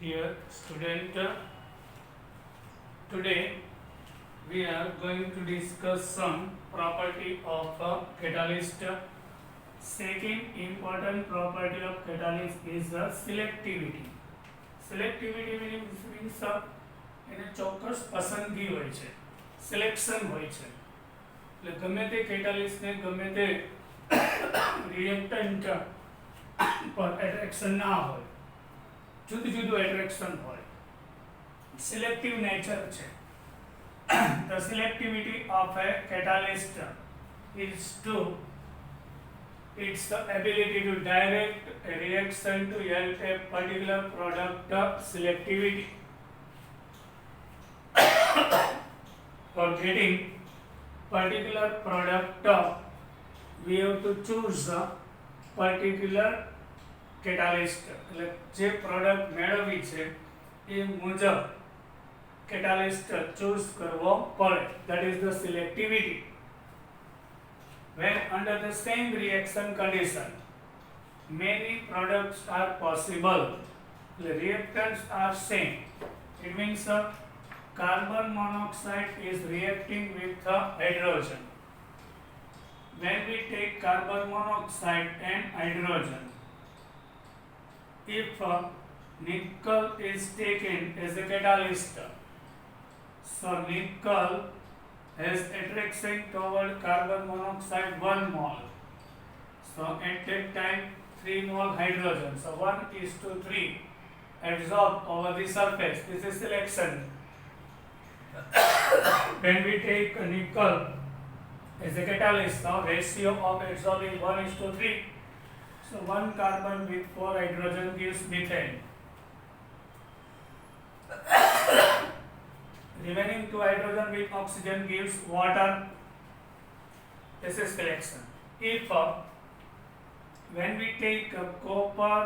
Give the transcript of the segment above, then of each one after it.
Dear student, today we are going to discuss some property of a catalyst. Second important property of catalyst is selectivity. Selectivity means એને ચોક્કસ પસંદગી હોય છે, selection હોય છે. એટલે ગમે તે કેટાલિસ્ટને ગમે તે રિએક્ટન્ટ પર એટ્રેક્શન ના હોય, જુદું જુદું એટ્રેક્શન હોય, સિલેક્ટિવ નેચર છે. The selectivity of a catalyst is its ability to direct a reaction to help a particular product selectivity. For getting particular product, we have to choose a particular catalyst. એટલે જે product મેળવવી છે એ મુજબ catalyst choose કરવો પડે. That is the selectivity. When under the same reaction condition, many products are possible. The reactants are same. It means carbon monoxide is reacting with hydrogen. When we take carbon monoxide and hydrogen, if nickel is taken as a catalyst, so nickel has attraction toward carbon monoxide 1 mole. So at that time 3 mole hydrogen. So 1:3 adsorbed over the surface. This is selection. When we take nickel as a catalyst, so ratio of adsorbing 1:3. So 1 carbon with 4 hydrogen gives methane. Remaining 2 hydrogen with oxygen gives water. This is selection. If when we take copper,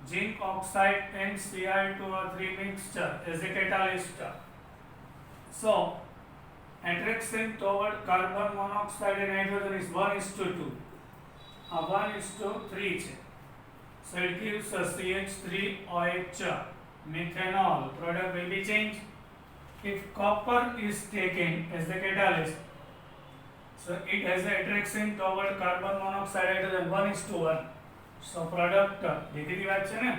zinc oxide and Cl2O3 mixture as a catalyst, so attraction toward carbon monoxide and hydrogen is 1:2. 1:3 છે. So it gives us CH3OH, methanol. Product will be changed. If copper is taken as the catalyst, so it has an attraction toward carbon monoxide hydrogen 1:1. So product દીધી વાત છે ને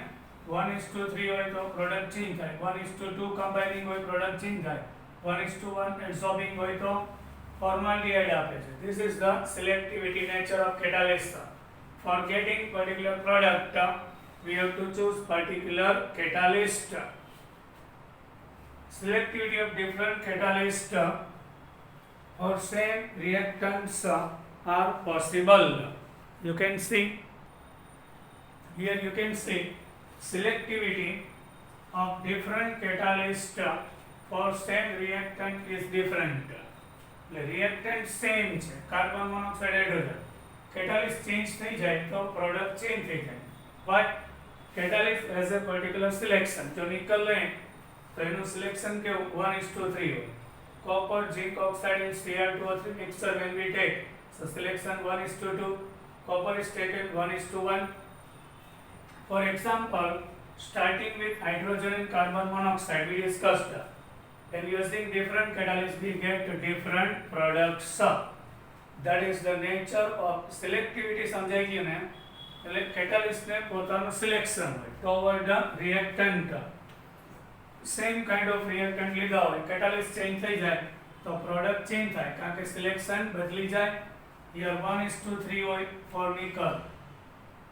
1:3 હોય તો product change થાય, 1:2 combining હોય product change થાય, 1:1 adsorbing હોય તો formaldehyde આપે છે. This is the selectivity nature of catalyst. For getting particular product, we have to choose particular catalyst. Selectivity of different catalysts or same reactants are possible. You can see here, you can see selectivity of different catalysts for same reactant is different. The reactant same છે, carbon monoxide hydrogen. catalyst change થઈ જાય તો product change થઈ જાય. But catalyst has a particular selection. જો nickel લઈએ તો એનું સિલેક્શન કેવું 1:3 હોય. Copper, zinc oxide and Cl2O3 mixture when we take, so selection 1:2. Copper is taken 1:1. For example, starting with hydrogen and carbon monoxide, we discussed. And using different catalysts, we get different products. That is the nature of selectivity. સમજાઈ ગયું ને? એટલે catalyst ને પોતાનું selection હોય toward the reactant. Same kind of reactant લીધા હોય, catalyst change થઈ જાય તો પ્રોડક્ટ ચેન્જ થાય કારણ કે સિલેક્શન બદલી જાય. હિયર 1:3 હોય for nickel,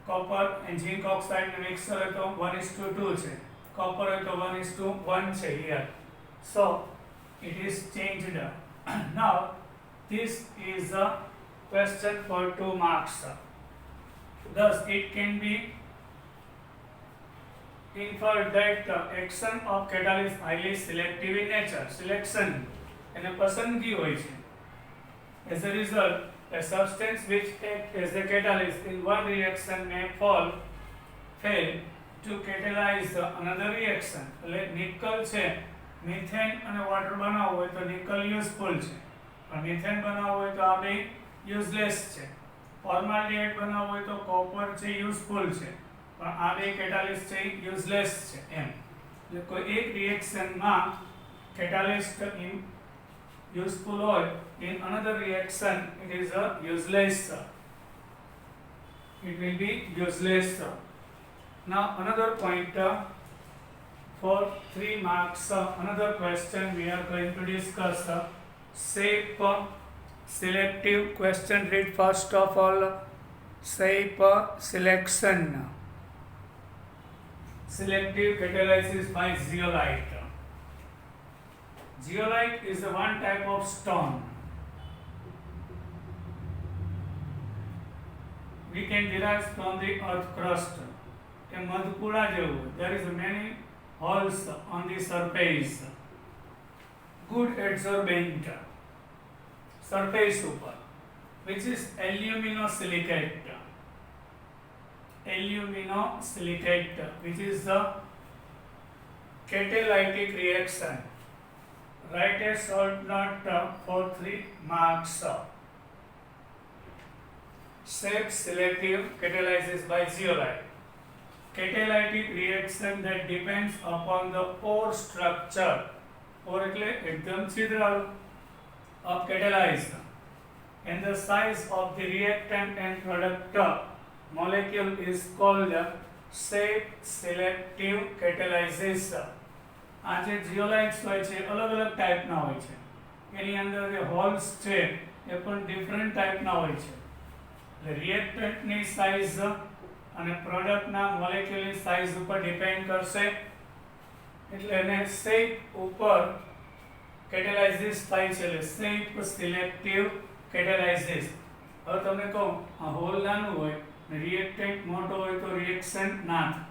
copper and zinc oxide mixer હોય તો 1:2 છે, કોપર હોય તો 1:1 છે here. So it is changed. Now this is a question for 2 marks. Thus it can be inferred that the action of catalyst highly selective in nature. Selection એને પસંદગી હોય છે. As a result, a substance which acts as a catalyst in one reaction may fail to catalyze another reaction. એટલે nickel છે, methane અને water બનાવવું હોય તો નિકલ યુઝફુલ છે, પણ મિથેન બનાવવું હોય તો આ બે યુઝલેસ છે. ફોર્માલ્ડિહાઇડ બનાવવું હોય તો કોપર છે યુઝફુલ છે, પણ આ બે કેટાલિસ્ટ છે યુઝલેસ છે એમ, એટલે કોઈ એક રિએક્શનમાં catalyst useful હોય, in another reaction it is a useless, it will be useless. Now another point, for 3 marks, another question we are going to discuss, shape selective question. Read first of all shape selection, selective catalysis by zeolite. Zeolite is the one type of stone. We can derive from the earth crust. A madhpura જેવું, there is many holes on the surface, good adsorbent surface ઉપર, which is aluminosilicate. Aluminosilicate, which is the catalytic reaction. Write a short note for 3 marks. Shape selective catalysis by zeolite. Catalytic reaction that depends upon the pore structure, pore એટલે એકદમ છિદ્રાળુ, of catalyzed, and the size of the reactant and product molecule is called shape selective catalysis. આ જે જીઓલાઇટ્સ હોય છે અલગ અલગ ટાઈપના હોય છે, એની અંદર જે હોલ્સ છે એ પણ ડિફરન્ટ ટાઈપના હોય છે, એટલે રિએક્ટન્ટની સાઇઝ અને પ્રોડક્ટના મોલેક્યુલની સાઇઝ ઉપર ડિપેન્ડ કરશે, એટલે એને શેપ ઉપર કેટેલાઇઝિસ થાય છે, એટલે શેપ સિલેક્ટિવ કેટેલાઇઝિસ. હવે તમને કહું આ હોલ નાનું હોય ને રિએક્ટન્ટ મોટો હોય તો રિએક્શન ના થાય,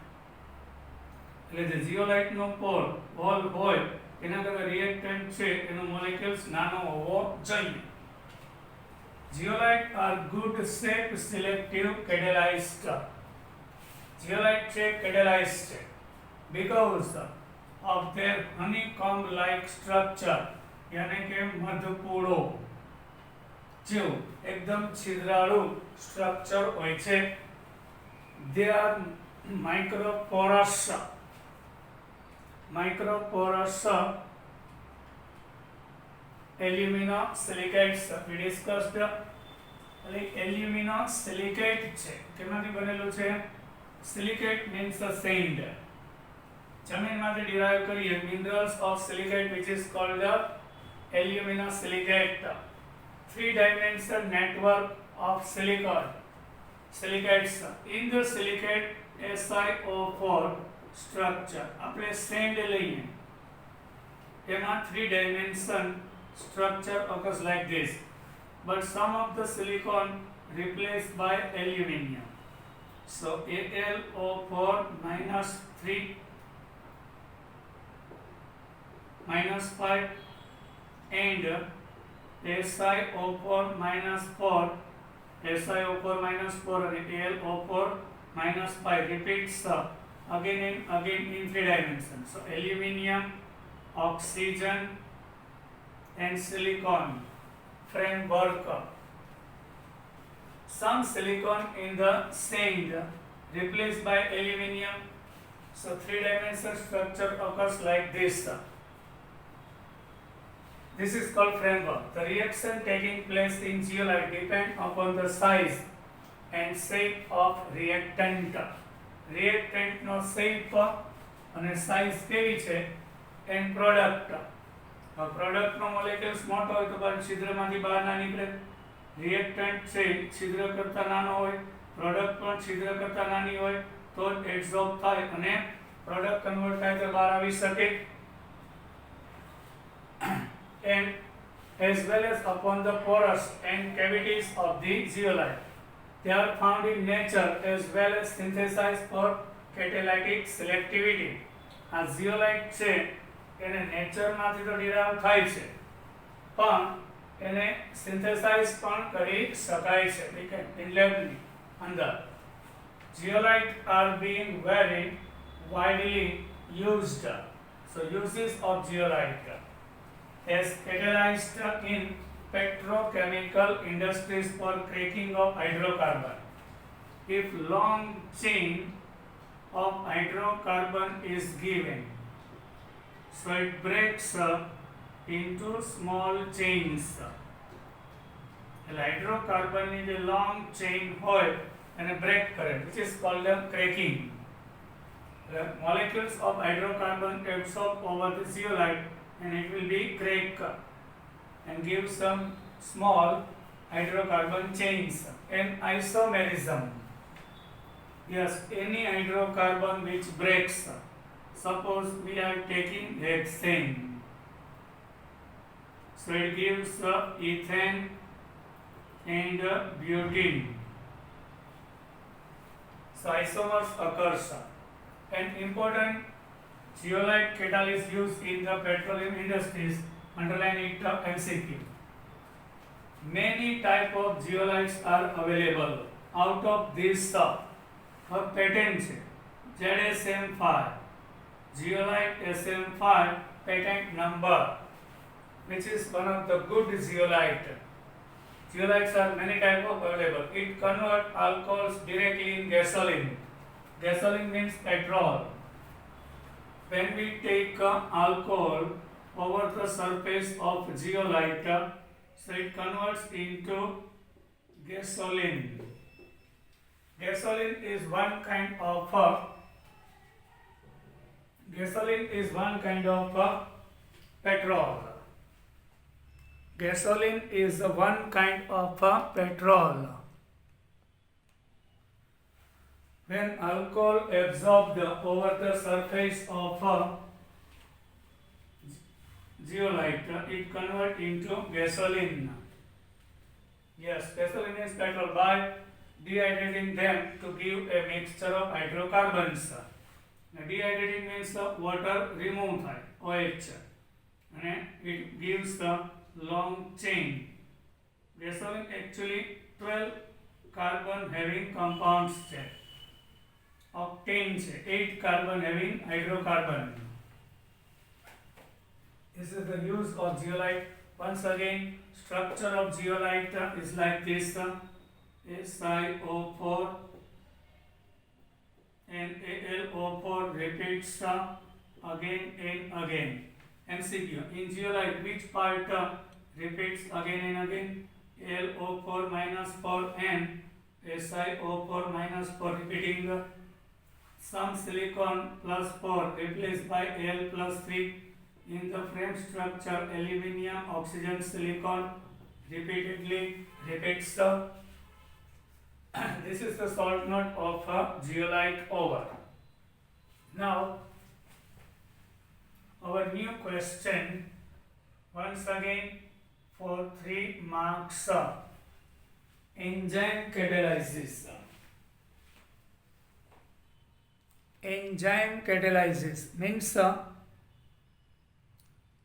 એટલે જે જીઓલાઇટનો પોર હોલ હોય એના કરતા રિએક્ટન્ટ છે એનો મોલેક્યુલ્સ નાનો હોવો જોઈએ. Zeolite are good shape selective catalysts. Zeolite છે catalyst છે because of their honeycomb like structure, यानी કે મધપૂડો જેવું એકદમ છિદ્રાળુ સ્ટ્રક્ચર હોય છે. They are microporous aluminosilicates. We discussed aluminosilicate છે કેમાંથી બનેલું છે? Silicate means a sand. જમીનમાંથી derive કરીએ minerals of silicate, which is called the aluminosilicate. 3-dimensional network of silicates. In the silicate SiO4 structure, આપણે sand લઈએ એમાં 3-dimension structure occurs like this, but some of the silicon replaced by aluminium. So AlO4 minus 3 minus 5 and SiO4 minus 4 and AlO4 minus 5 repeats again and again in 3 dimensions. So aluminium, oxygen and silicon framework. Some silicon in the sand replaced by aluminium. So 3-dimensional structure occurs like this. This is called framework. The reaction taking place in zeolite depend upon the size and shape of reactant. Reactant no shape અને size કેવી છે and product. Product નો molecules મોટો હોય તો પણ છિદ્રમાંથી બહાર ના નીકળે. રિએક્ટન્ટ છે છિદ્ર કરતા નાનો હોય, પ્રોડક્ટ પણ છિદ્ર કરતા નાની હોય તો એબ્સોર્બ થાય અને પ્રોડક્ટ કન્વર્ટ થાય તો બહાર આવી શકે. And as well as upon the pores and cavities of the zeolite. They are found in nature as well as synthesized for catalytic selectivity. આ zeolite છે એને નેચરમાંથી તો ડિરાઇવ થાય છે પણ એને સિન્થેસાઇઝ પણ કરી શકાય છે લેબની અંદર. Zeolite are being very widely used. So uses of zeolite as catalyst in petrochemical industries for cracking of hydrocarbon. If long chain of hydrocarbon is given. So it breaks into small chains. હાઇડ્રોકાર્બનની જે long chain હોય એને break કરે, which is called cracking. The molecules of hydrocarbon absorb over the zeolite and it will be crack and give some small hydrocarbon chains. And isomerism. Yes, any hydrocarbon which breaks. Suppose we are taking hexane. So it gives ethane and butene. So isomers occurs. And important zeolite catalyst used in the petroleum industries, underline it MCQ. Many type of zeolites are available. Out of this her patent ZSM5, zeolite SM5 patent number, which is one of the good zeolite. Zeolites are many type of available. It convert alcohols directly in gasoline. Gasoline means petrol. When we take alcohol over the surface of zeolite, so it converts into gasoline. Gasoline is one kind of petrol. Gasoline is one kind of petrol. When alcohol absorbed over the surface of zeolite, it converts into gasoline. Yes, gasoline is petrol by dehydrating them to give a mixture of hydrocarbons. Now, dehydrating means water remove થાય OH and it gives the long chain. Gasoline actually 12 carbon having compounds છે. Octane છે 8 carbon having hydrocarbon. This is the use of zeolite. Once again, structure of zeolite is like this. SiO4 and AlO4 repeats again and again. MCQ. In zeolite, which part repeats again and again? LO4 minus 4 and SiO4 minus 4 repeating. Some silicon plus 4 replaced by Al plus 3. In the frame structure, aluminium, oxygen, silicon repeatedly repeats. This is the salt note of zeolite over. Now, our new question, once again for 3 marks, enzyme catalysis. Enzyme catalysis means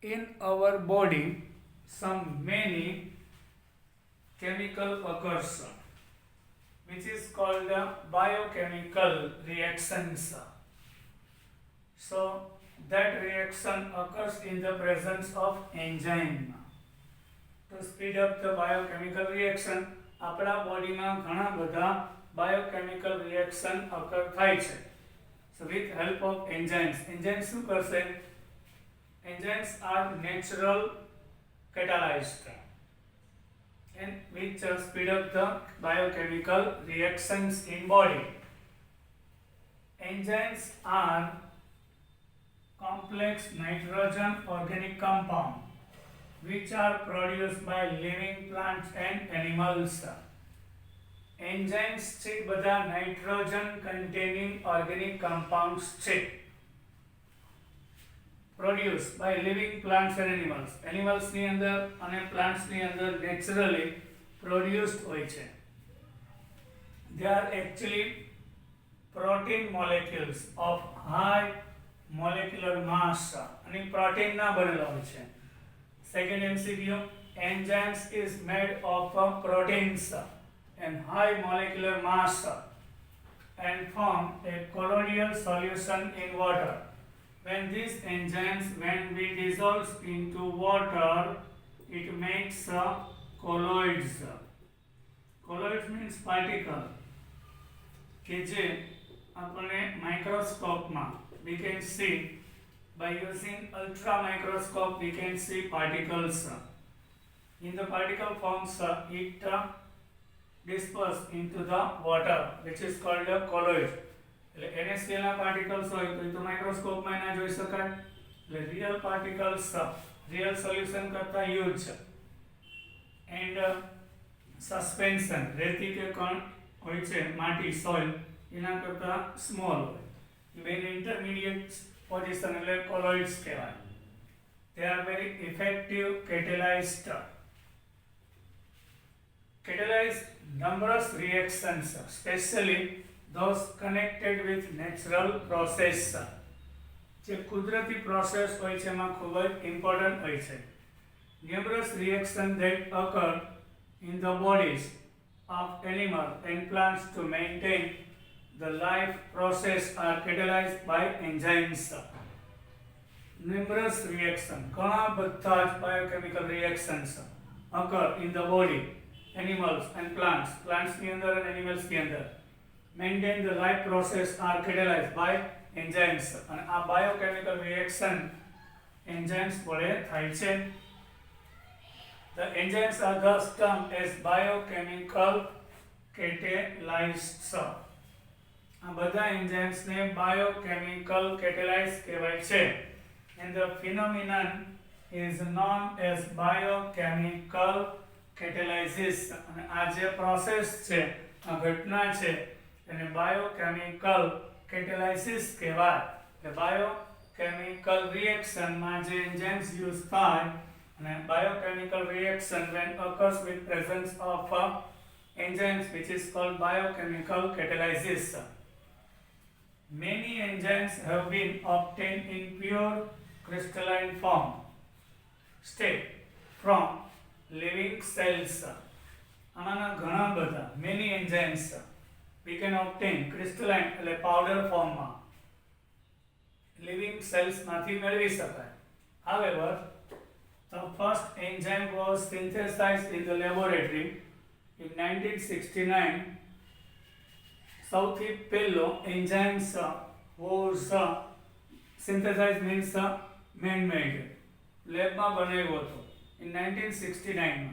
in our body some many chemical occurs, which is called biochemical reactions. So that reaction occurs in the presence of enzyme. To speed up the biochemical reaction, આપણા બોડીમાં ઘણા બધા biochemical reaction occur થાય છે. So with help of enzymes શું કરશે? Enzymes are natural catalysts and which speed up the biochemical reactions in body. Enzymes are complex nitrogen organic compound which are produced by living plants and animals. Enzymes છે બધા nitrogen containing organic compounds છે, produced by living plants and animals. Animals ની અંદર અને plants ની અંદર naturally produced હોય છે. They are actually protein molecules of high molecular mass અને protein ના બનેલા હોય છે. Second MCQ, enzymes is made of proteins and high molecular mass and form a colloidal solution in water. When these enzymes, when we dissolve into water, it makes colloids. Colloids means particle કે જે આપણે માઇક્રોસ્કોપમાં we can see by using ultra microscope we can see particles in the particle forms it disperse into the water which is called a colloid. એટલે NaCl ના particles હોય તો એ તો માઇક્રોસ્કોપમાં ના જોઈ શકાય. એટલે real particles real solution કરતા huge and suspension રેતી કે કણ હોય છે માટી soil એના કરતા small હોય. When intermediate position એટલે colloids કહેવાય. They are very effective catalyst. Catalyze numerous reactions, especially those connected with natural process. જે કુદરતી પ્રોસેસ હોય છે એમાં ખૂબ જ ઇમ્પોર્ટન્ટ હોય છે. Numerous reactions that occur in the bodies of animals and plants to maintain the life process are catalyzed by enzymes. Numerous reactions, ઘણા બધા જ biochemical reactions occur in the body, animals and plants ની અંદર અને animals ની અંદર maintain the life process are catalyzed by enzymes. અને આ biochemical reaction enzymes વડે થાય છે. The enzymes are thus termed as biochemical catalysts. આ બધા enzymes ને biochemical catalysts કહેવાય છે. And the phenomenon is known as biochemical catalysis. અને આ જે પ્રોસેસ છે આ ઘટના છે એને biochemical catalysis કહેવાય. એટલે biochemical reaction માં જે enzymes use થાય અને biochemical reaction when occurs with presence of enzymes which is called biochemical catalysis. Many enzymes have been obtained in pure crystalline form state from living cells. આમાંના ઘણા બધા many enzymes we can obtain crystalline એટલે powder form માં living cells માંથી મેળવી શકાય. However, the first enzyme was synthesized in the laboratory in 1969. સૌથી પહેલો enzymes was synthesized means man-made લેબમાં બનાવ્યો હતો in 1969.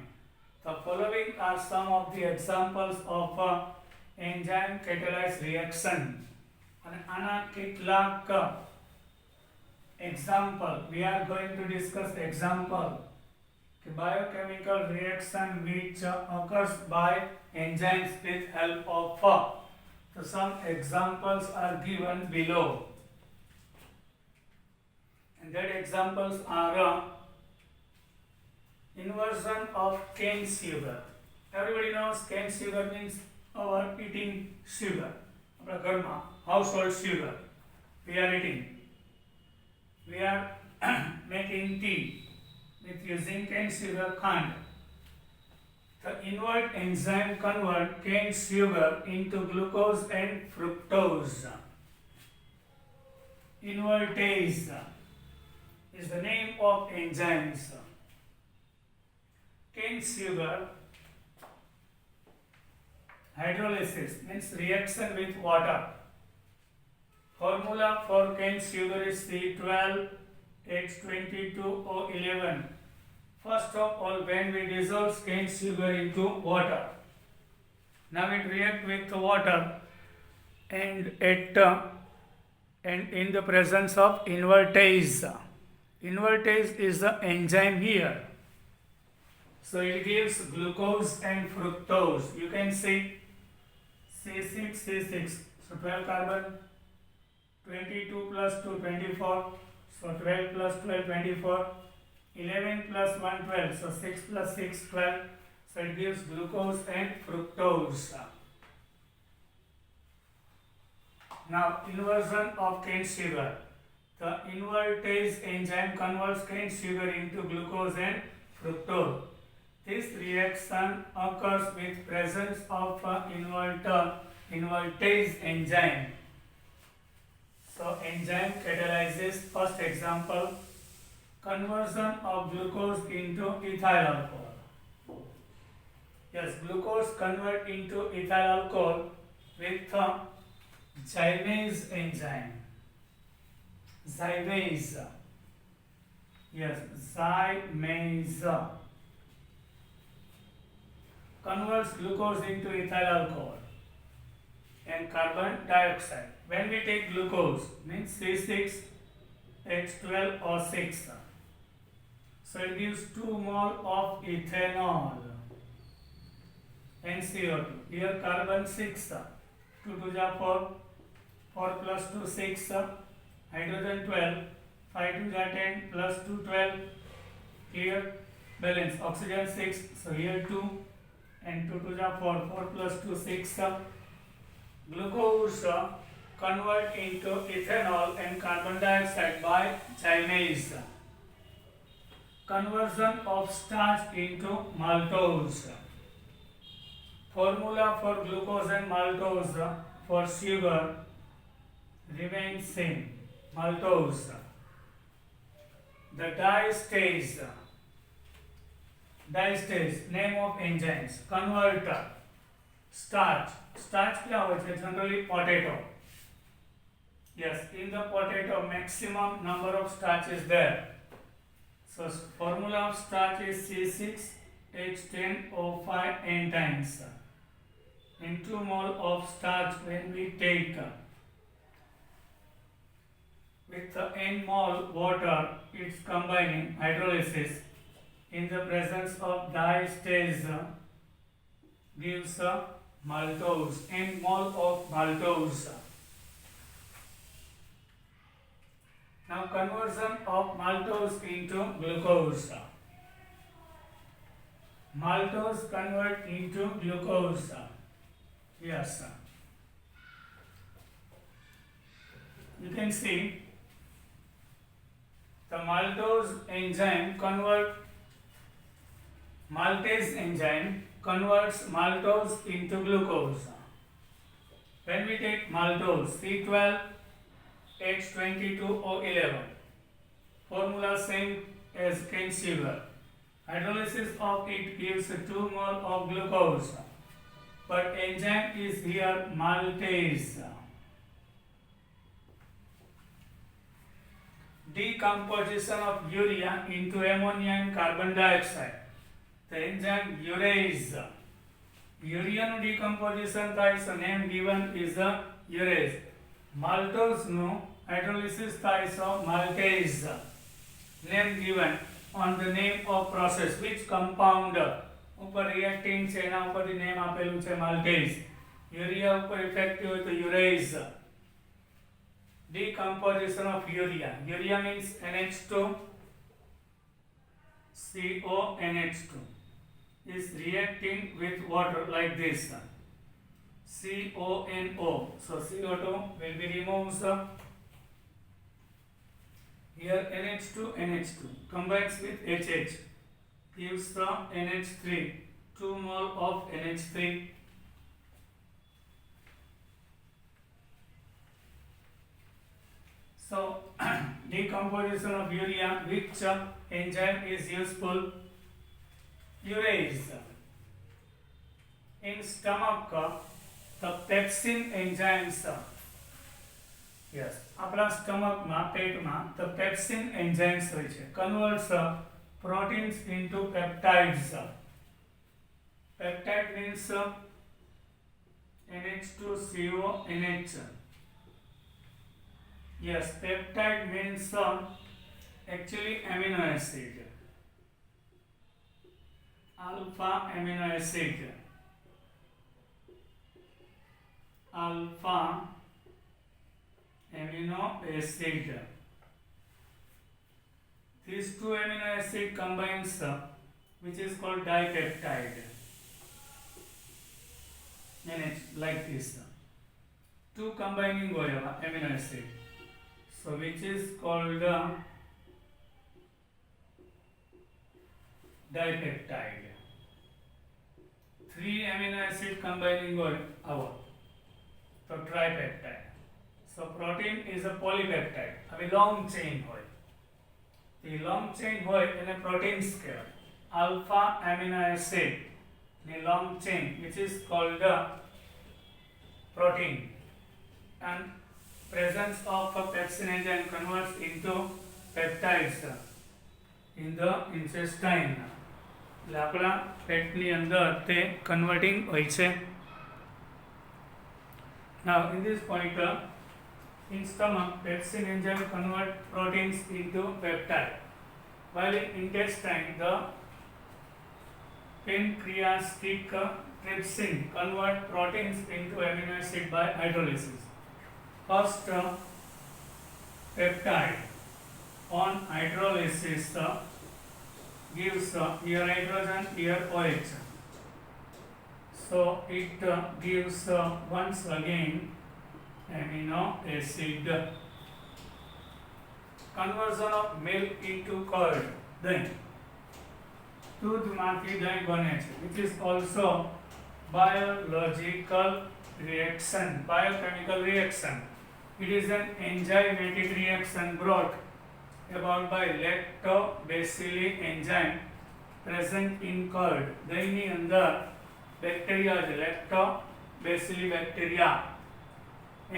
The following are some of the examples of enzyme catalyzed reaction. અને આના કેટલાક example we are going to discuss example the biochemical reaction which occurs by enzymes with help of so some examples are given below and that examples are inversion of cane sugar. Everybody knows cane sugar means our eating sugar. આપણા ઘરમાં household sugar we are eating. We are making tea with using cane sugar khand. The invert enzyme convert cane sugar into glucose and fructose. Invertase is the name of enzymes. Cane sugar hydrolysis means reaction with water. Formula for cane sugar is C12H22O11. First of all, when we dissolve cane sugar into water, now it react with the water and in the presence of invertase. Invertase is the enzyme here. So it gives glucose and fructose. You can see C6C6. So 12 carbon, 22 plus 2, 24. So 12 plus 12, 24. 11 plus 1, 12. So 6 plus 6, 12. So it gives glucose and fructose. Now inversion of cane sugar. The invertase enzyme converts cane sugar into glucose and fructose. This reaction occurs with presence of invertase enzyme. So enzyme catalyzes. First example, conversion of glucose into ethyl alcohol. Yes, glucose convert into ethyl alcohol with Zymase enzyme. Zymase. Yes, zymase converts glucose into ethyl alcohol and carbon dioxide. When we take glucose, means C6H12 or 6. So it gives 2 mole of ethanol and CO2. Here carbon 6, 2 to the 4, 4 plus 2 6, hydrogen 12, 5 to the 10 plus 2 12. Here balance oxygen 6, so here 2 and 2 to the 4, 4 plus 2 6. Glucose convert into ethanol and carbon dioxide by zymase. Conversion of starch into maltose. Formula for glucose and maltose for sugar remains same. Maltose. The diastase name of enzymes. Converter. Starch. Starch क्या होता है? Generally potato. Yes, in the potato maximum number of starch is there. So formula of starch is C6H10O5 n times. In 2 mole of starch when we take with the n mole water, it's combining hydrolysis in the presence of diastase gives maltose, n mole of maltose. Now conversion of maltose into glucose. Maltose convert into glucose. Yes. You can see the maltase enzyme converts maltose into glucose. When we take maltose, C12H22O11, formula same as cane sugar. Hydrolysis of it gives 2 mole of glucose, but enzyme is here maltase. Decomposition of urea into ammonia and carbon dioxide. The enzyme urease. Urea નું decomposition થાય so name given is a urease. Maltose નું hydrolysis થાય so maltase. Name given on the name of process. Which compound ઉપર reacting છે એના ઉપરથી name આપેલું છે maltase. Urea ઉપર effective હોય તો urease. Decomposition of urea. Urea means NH2, CONH2 is reacting with water like this. CONO. So CO2 will be removed. Here NH2, NH2 combines with HH gives the NH3, 2 mole of NH3. So decomposition of urea, which enzyme is useful? Urease. In stomach, the pepsin enzymes. Yes, આપણા સ્ટમકમાં પેટમાં the pepsin enzymes હોય છે. Converts proteins into peptides. Peptide means NH2CONH. Yes, peptide means actually amino acid. Alpha amino acid. Alpha amino acid. These two amino acid combines which is called dipeptide. And it's like this. Two combining amino acid. So which is called dipeptide. 3 amino acid combining our so tripeptide. So protein is a polypeptide. હવે long chain હોય. The long chain હોય એને proteins કહેવાય. Alpha amino acid the long chain which is called protein. and presence of a pepsin enzyme converts into peptides in the intestine. એટલે આપણા પેટની અંદર તે કન્વર્ટિંગ હોય છે. Now in this point in stomach pepsin enzyme convert proteins into peptide, while in intestine the pancreatic trypsin convert proteins into amino acid by hydrolysis. First peptide on hydrolysis gives here hydrogen, here OH. So it gives once again amino acid. Conversion of milk into curd, દહીં. દૂધમાંથી દહીં બને છે, which is also biological reaction, biochemical reaction. It is an enzymatic reaction brought about by lactobacilli enzyme present in curd. દહીંની અંદર bacteria છે, lactobacilli bacteria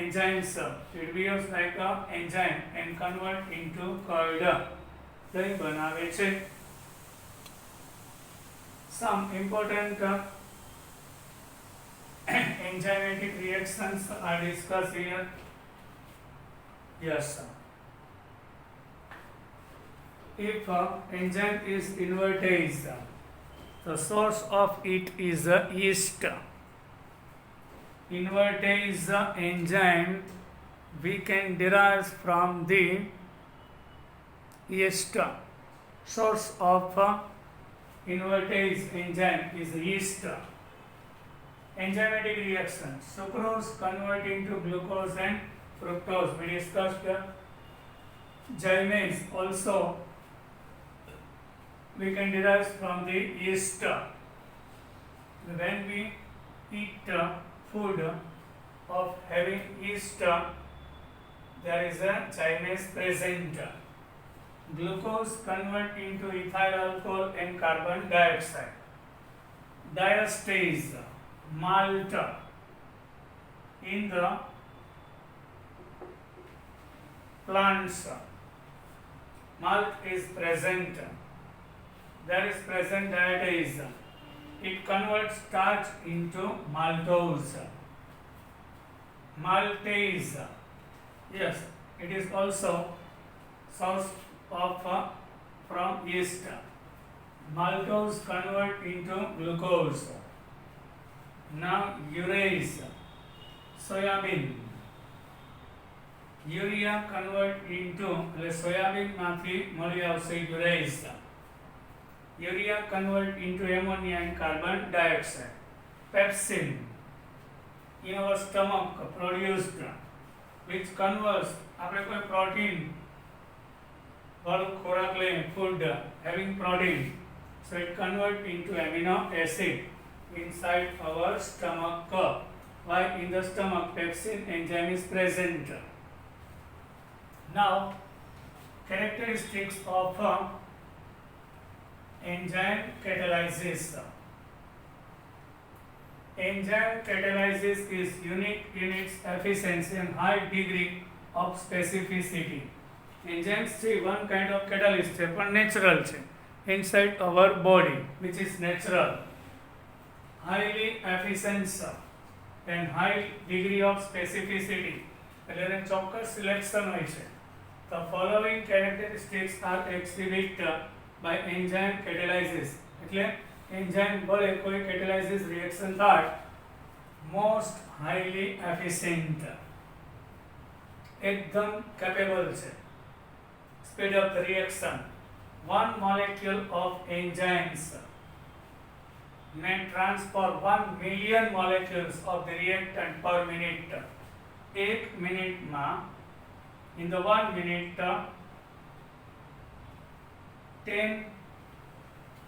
enzymes. It behaves like a enzyme and convert into curd. દહીં બનાવે છે. Some important enzymatic reactions are discussed here. Yes, sir. If enzyme is invertase, the source of it is yeast. Invertase enzyme we can derive from the yeast. Source of invertase enzyme is yeast. Enzymatic reaction: sucrose converting to glucose and fructose. We discussed gymase also we can derive from the yeast. When we eat food of having yeast, there is a gymase present. Glucose convert into ethyl alcohol and carbon dioxide. Diastase, malt in the plants. Malt is present. There is present diastase. It converts starch into maltose. Maltase, yes, it is also source of from yeast. Maltose convert into glucose. Now urease, soybean. Urea convert into soybean માંથી મળી આવશે urease. Urea convert into ammonia and carbon dioxide. Pepsin in our stomach produced, which converts આપણે કોઈ protein વાળું ખોરાક લઈએ, food having protein, so it convert into amino acid inside our stomach. Why in the stomach pepsin enzyme is present. Now characteristics of enzyme catalysis. Enzyme catalysis is unique in its efficiency and high degree of specificity. Enzymes છે one kind of catalyst છે પણ natural છે inside our body, which is natural. Highly efficient and high degree of specificity, એટલે ચોક્કસ selection હોય છે. The following characteristics are exhibited by enzyme catalysis. એટલે enzyme વડે કોઈ catalysis reaction થાય, most highly efficient, એકદમ capable છે. Speed of the reaction: one molecule of enzymes may transfer 1 million molecules of the reactant per minute. 1 મિનિટમાં in the 1 minute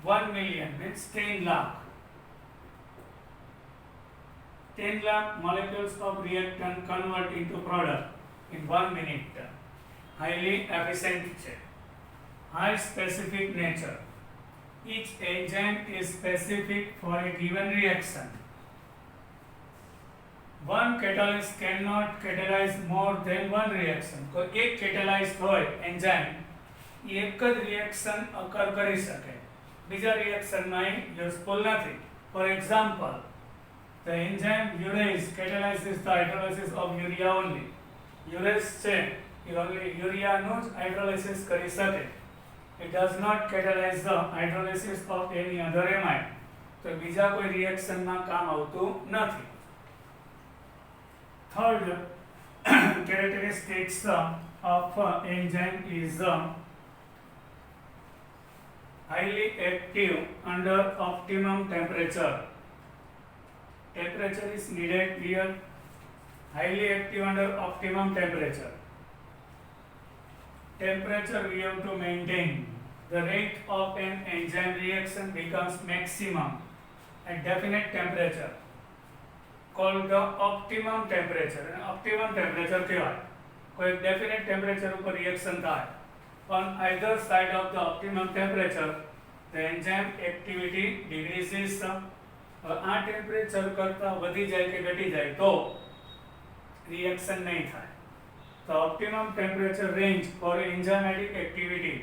1 million means 10 lakh. 10 lakh molecules of reactant convert into product in 1 minute. Highly efficient છે. High specific nature. Each enzyme is specific for a given reaction. one catalyst cannot catalyze more than one reaction. કોઈ એક catalyst હોય enzyme એ એક જ reaction occur કરી શકે, બીજા reaction માં એ useful નથી. For example, the enzyme urease catalyzes the hydrolysis of urea only. Urease છે એ only urea નું જ hydrolysis કરી શકે. It does not catalyze the hydrolysis of any other amide. તો બીજા કોઈ reaction માં કામ આવતું નથી. Third characteristics of enzyme is highly active under optimum temperature. Temperature is needed here. Highly active under optimum temperature. Temperature we have to maintain. The rate of an enzyme reaction becomes maximum at definite temperature, called the optimum temperature. And optimum temperature કહેવાય. કોઈ definite temperature ઉપર reaction થાય. On either side of the optimum temperature, the enzyme activity decreases. આ temperature કરતા વધી જાય કે ઘટી જાય તો રિએક્શન નહીં થાય. તો optimum temperature range for enzymatic activity,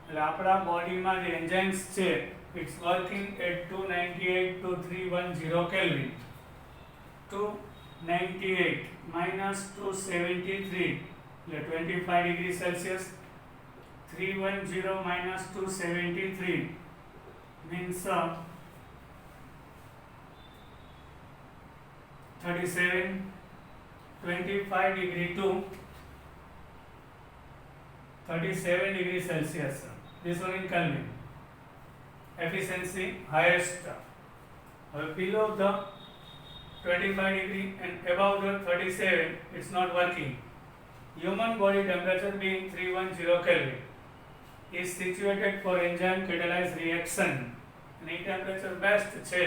એટલે આપણા બોડીમાં જે એન્ઝાઇમ્સ છે it's working at 298 to 310 Kelvin. 298 minus 273 એટલે 25 degree Celsius. 310 minus 273 means 37. 25 degree to 37 degree Celsius. This one in Kelvin. Efficiency highest. Below the 25 degree and above the 37, it's not working. Human body temperature being 310 Kelvin is situated for enzyme catalyzed reaction. And the temperature best છે.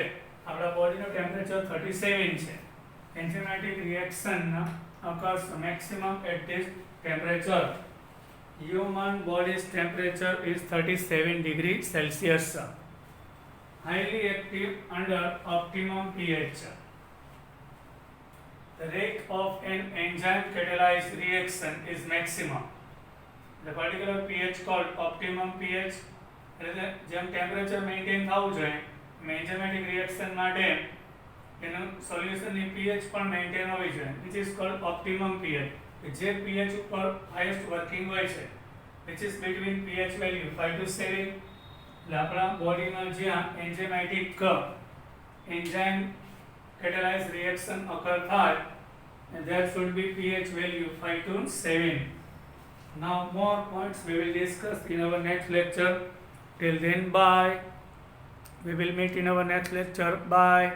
આપણા બોડીનું temperature 37 છે. Enzymatic reaction occurs maximum at this temperature. Human body's temperature is 37 degree Celsius. Highly active under optimum pH. The rate of an enzyme catalyzed reaction is maximum. The particular pH called optimum pH. જેમ temperature maintain થવું જોઈએ, enzymatic reaction માટે એનું સોલ્યુશનની pH પણ maintain હોવી જોઈએ, which is called optimum pH. જે pH ઉપર highest working હોય છે, which is between pH value 5 to 7. એટલે આપણા બોડીમાં જ્યાં enzymatic enzyme catalyzed reaction occur થાય, and there should be pH value 5 to 7. Now more points we will discuss in our next lecture. Till then, bye. We will meet in our next lecture. Bye.